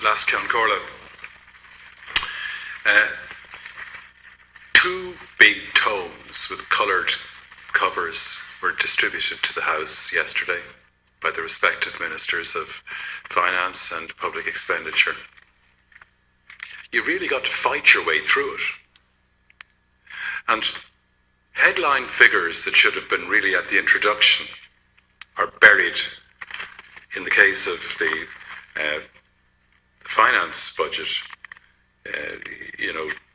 Las Corla. Two big tomes with coloured covers were distributed to the House yesterday by the respective Ministers of Finance and Public Expenditure. You've really got to fight your way through it. And headline figures that should have been really at the introduction are buried in the case of the finance budget,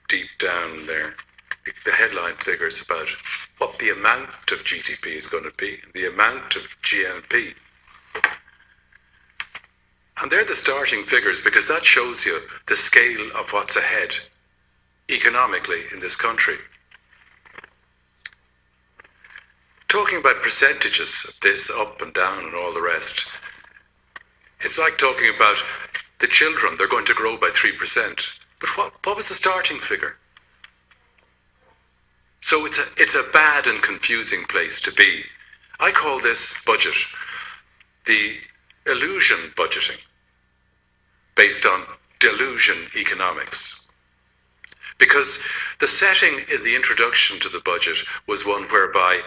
deep down there. The headline figures about what the amount of GDP is going to be, the amount of GNP. And they're the starting figures because that shows you the scale of what's ahead economically in this country. Talking about percentages of this up and down and all the rest, it's like talking about the children, they're going to grow by 3%. But what was the starting figure? So it's a bad and confusing place to be. I call this budget the illusion budgeting, based on delusion economics. Because the setting in the introduction to the budget was one whereby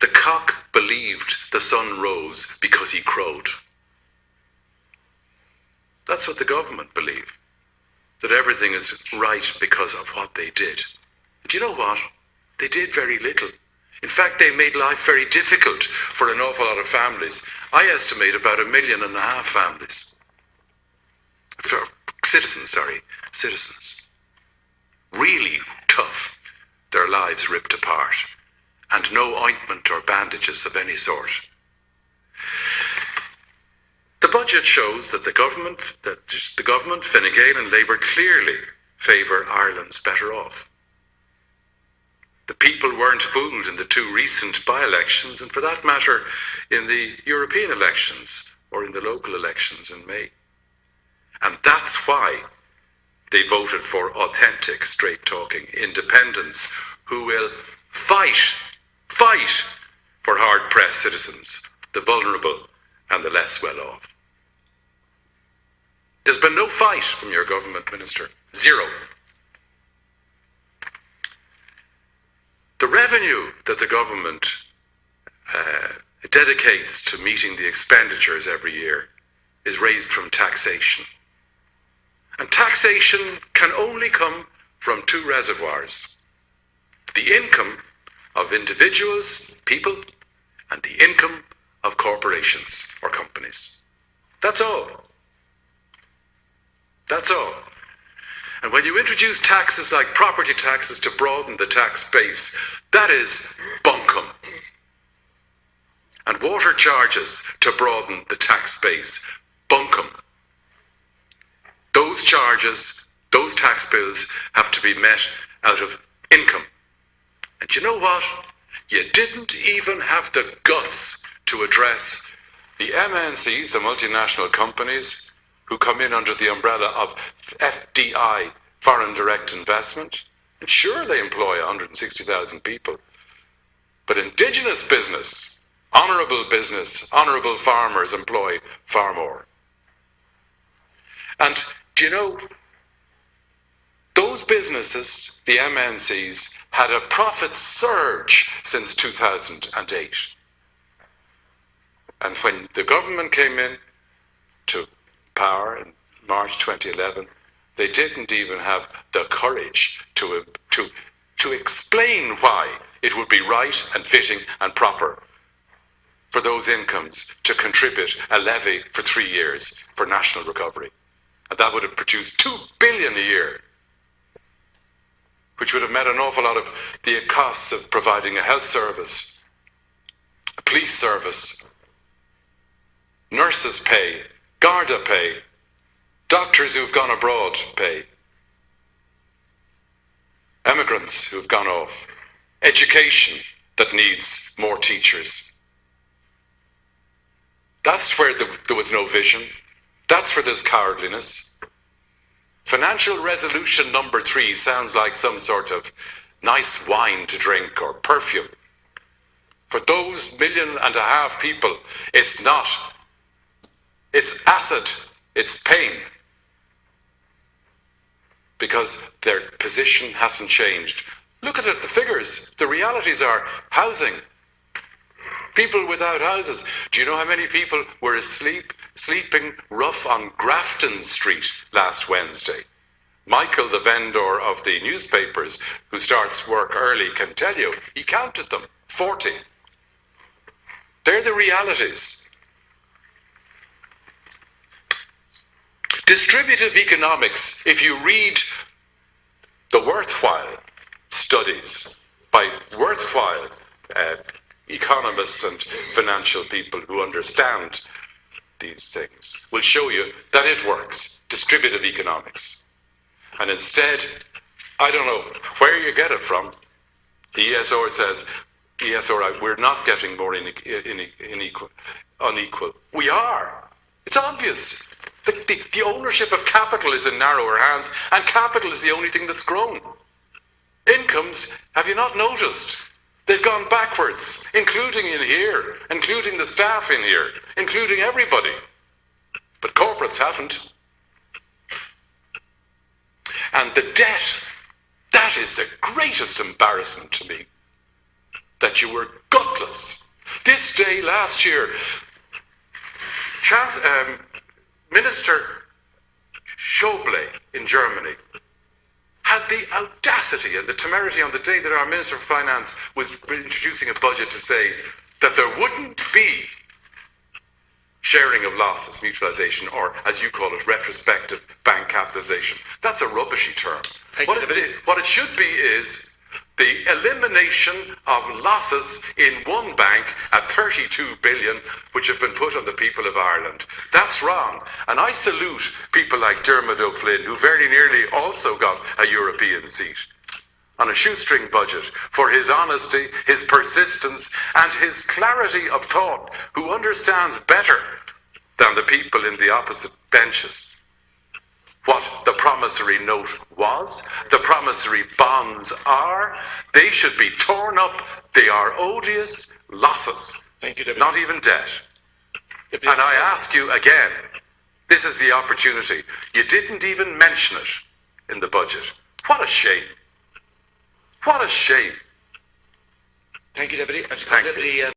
the cock believed the sun rose because he crowed. That's what the government believe, that everything is right because of what they did. Do you know what? They did very little. In fact, they made life very difficult for an awful lot of families. I estimate about 1.5 million families. Citizens. Really tough. Their lives ripped apart. And no ointment or bandages of any sort. The budget shows that the government, Fine Gael and Labour clearly favour Ireland's better off. The people weren't fooled in the two recent by-elections, and for that matter, in the European elections or in the local elections in May. And that's why they voted for authentic, straight-talking independents who will fight for hard-pressed citizens, the vulnerable and the less well-off. There's been no fight from your government, Minister. Zero. The revenue that the government dedicates to meeting the expenditures every year is raised from taxation. And taxation can only come from two reservoirs: the income of individuals, people, and the income of corporations or companies. That's all. That's all. And when you introduce taxes like property taxes to broaden the tax base, that is bunkum. And water charges to broaden the tax base, bunkum. Those charges, those tax bills have to be met out of income. And you know what? You didn't even have the guts to address the MNCs, the multinational companies, who come in under the umbrella of FDI, foreign direct investment. And sure, they employ 160,000 people. But indigenous business, honourable farmers employ far more. And do you know, those businesses, the MNCs, had a profit surge since 2008. And when the government came in to power in March 2011, they didn't even have the courage to explain why it would be right and fitting and proper for those incomes to contribute a levy for 3 years for national recovery. And that would have produced 2 billion a year, which would have met an awful lot of the costs of providing a health service, a police service, nurses' pay, Garda pay, doctors who've gone abroad pay, immigrants who've gone off, education that needs more teachers. That's where there was no vision. That's where there's cowardliness. Financial resolution number 3 sounds like some sort of nice wine to drink or perfume. For those 1.5 million people, it's not. It's acid It's pain. Because their position hasn't changed. Look at it, the figures. The realities are housing. People without houses. Do you know how many people were sleeping rough on Grafton Street last Wednesday? Michael, the vendor of the newspapers, who starts work early, can tell you, he counted them, 40. They're the realities. Distributive economics, if you read the worthwhile studies by worthwhile economists and financial people who understand these things, will show you that it works. Distributive economics. And instead, I don't know where you get it from. The ESR says, we're not getting more unequal. We are. It's obvious. The ownership of capital is in narrower hands, and capital is the only thing that's grown. Incomes, have you not noticed? They've gone backwards, including in here, including the staff in here, including everybody. But corporates haven't. And the debt, that is the greatest embarrassment to me, that you were gutless. This day last year, Minister Schäuble in Germany had the audacity and the temerity on the day that our Minister of Finance was introducing a budget to say that there wouldn't be sharing of losses, mutualisation, or as you call it, retrospective bank capitalisation. That's a rubbishy term. What it should be is the elimination of losses in one bank at 32 billion, which have been put on the people of Ireland. That's wrong. And I salute people like Dermot O'Flynn, who very nearly also got a European seat on a shoestring budget, for his honesty, his persistence, and his clarity of thought, who understands better than the people in the opposite benches what the promissory note was, the promissory bonds are. They should be torn up. They are odious losses. Thank you, Deputy. Not even debt. And I ask you again, this is the opportunity. You didn't even mention it in the budget. What a shame. What a shame. Thank you, Deputy. Thank you.